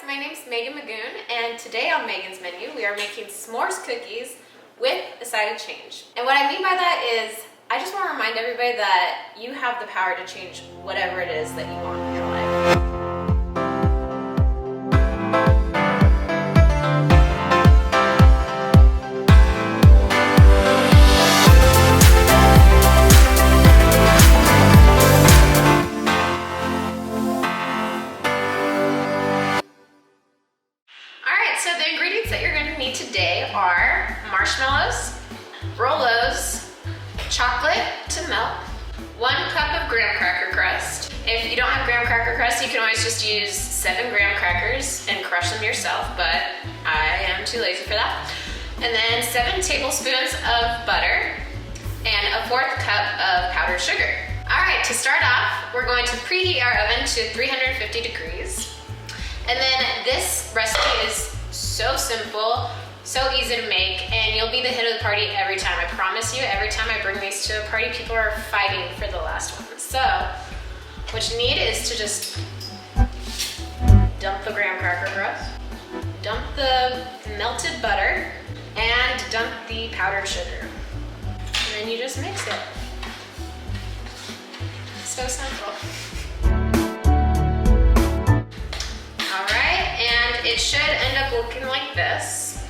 my name's Megan Meghan, and today on Megan's Menu we are making s'mores cookies with a side of change. And what I mean by that is, I just want to remind everybody that you have the power to change whatever it is that you want in your life. So the ingredients that you're going to need today are marshmallows, Rolos, chocolate to melt, 1 cup of graham cracker crust. If you don't have graham cracker crust, you can always just use 7 graham crackers and crush them yourself, but I am too lazy for that. And then 7 tablespoons of butter and a 4th cup of powdered sugar. All right, to start off, we're going to preheat our oven to 350 degrees. And then this recipe is so simple, so easy to make, and you'll be the hit of the party every time. I promise you, every time I bring these to a party, people are fighting for the last one. So, what you need is to just dump the graham cracker crust, dump the melted butter, and dump the powdered sugar. And then you just mix it. So simple. And it should end up looking like this.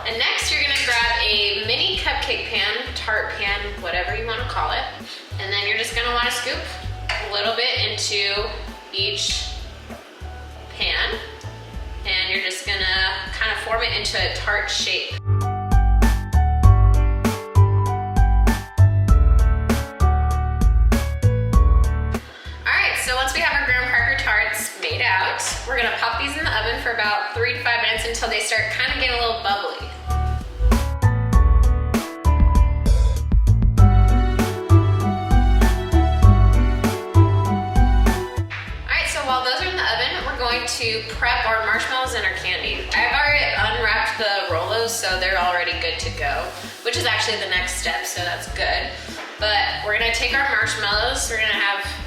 And next you're gonna grab a mini cupcake pan, tart pan, whatever you wanna call it. And then you're just gonna wanna scoop a little bit into each pan. And you're just gonna kind of form it into a tart shape. We're gonna pop these in the oven for about 3 to 5 minutes until they start kind of getting a little bubbly. Alright, so while those are in the oven, we're going to prep our marshmallows and our candy. I've already unwrapped the Rolos, so they're already good to go, which is actually the next step, so that's good. But we're gonna take our marshmallows.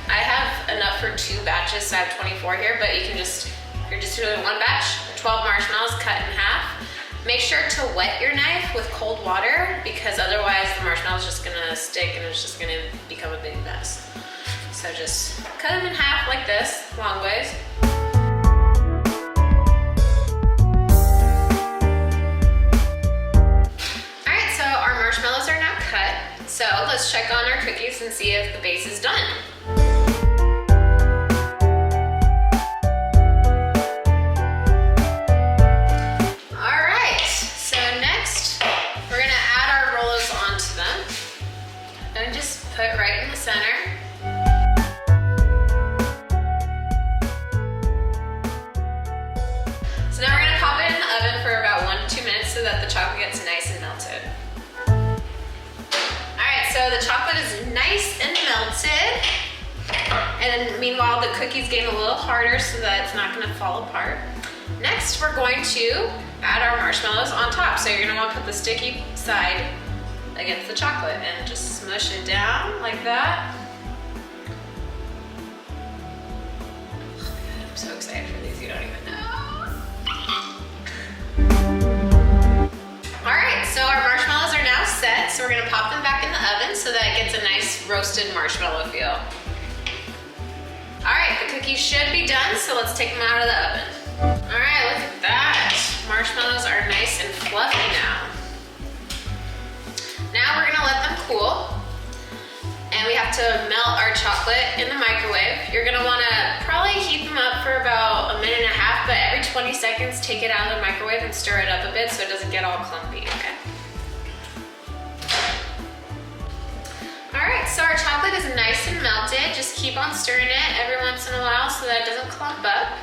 I have enough for 2 batches, so I have 24 here, but you can just, if you're just doing 1 batch, 12 marshmallows cut in half. Make sure to wet your knife with cold water, because otherwise the marshmallow's just gonna stick and it's just gonna become a big mess. So just cut them in half like this, long ways. Alright, so our marshmallows are now cut. So let's check on our cookies and see if the base is done. Alright, so next we're going to add our Rolos onto them. And just put right in the center. So now we're going to pop it in the oven for about 1 to 2 minutes so that the chocolate gets nice and melted. So the chocolate is nice and melted, and meanwhile the cookie's getting a little harder so that it's not going to fall apart. Next we're going to add our marshmallows on top. So you're going to want to put the sticky side against the chocolate and just smush it down like that. I'm so excited for these, you don't even know. Alright, so our marshmallows are now set, so we're going to pop them back in the oven so that it gets a nice roasted marshmallow feel. Alright, the cookies should be done, so let's take them out of the oven. Alright, look at that. Marshmallows are nice and fluffy now. Now we're going to let them cool. And we have to melt our chocolate in the microwave. You're going to want to probably heat them up for about 1.5 minutes, but every 20 seconds take it out of the microwave and stir it up a bit so it doesn't get all clumpy, okay? Alright, so our chocolate is nice and melted. Just keep on stirring it every once in a while so that it doesn't clump up.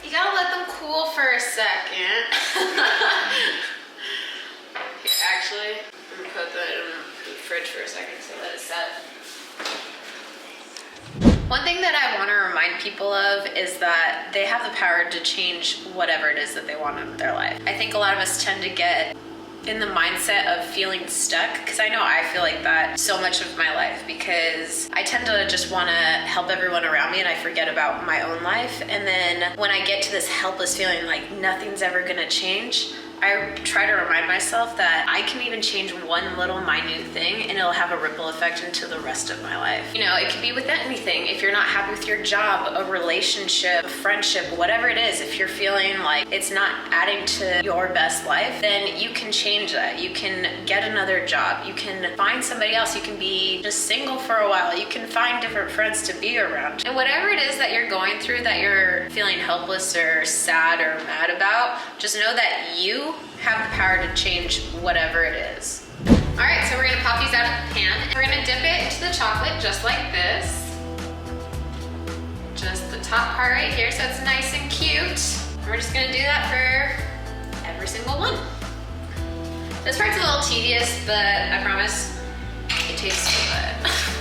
You gotta let them cool for a second. Here, actually, I'm gonna put that in the fridge for a second so let it set. One thing that I want to remind people of is that they have the power to change whatever it is that they want in their life. I think a lot of us tend to get in the mindset of feeling stuck, because I know I feel like that so much of my life, because I tend to just want to help everyone around me and I forget about my own life. And then when I get to this helpless feeling like nothing's ever gonna change, I try to remind myself that I can even change one little minute thing and it'll have a ripple effect into the rest of my life. You know, it could be with anything. If you're not happy with your job, a relationship, a friendship, whatever it is, if you're feeling like it's not adding to your best life, then you can change that. You can get another job. You can find somebody else. You can be just single for a while. You can find different friends to be around. And whatever it is that you're going through, that you're feeling helpless or sad or mad about, just know that you have the power to change whatever it is. All right, so we're gonna pop these out of the pan. We're gonna dip it into the chocolate just like this. Just the top part right here, so it's nice and cute. We're just gonna do that for every single one. This part's a little tedious, but I promise it tastes so good.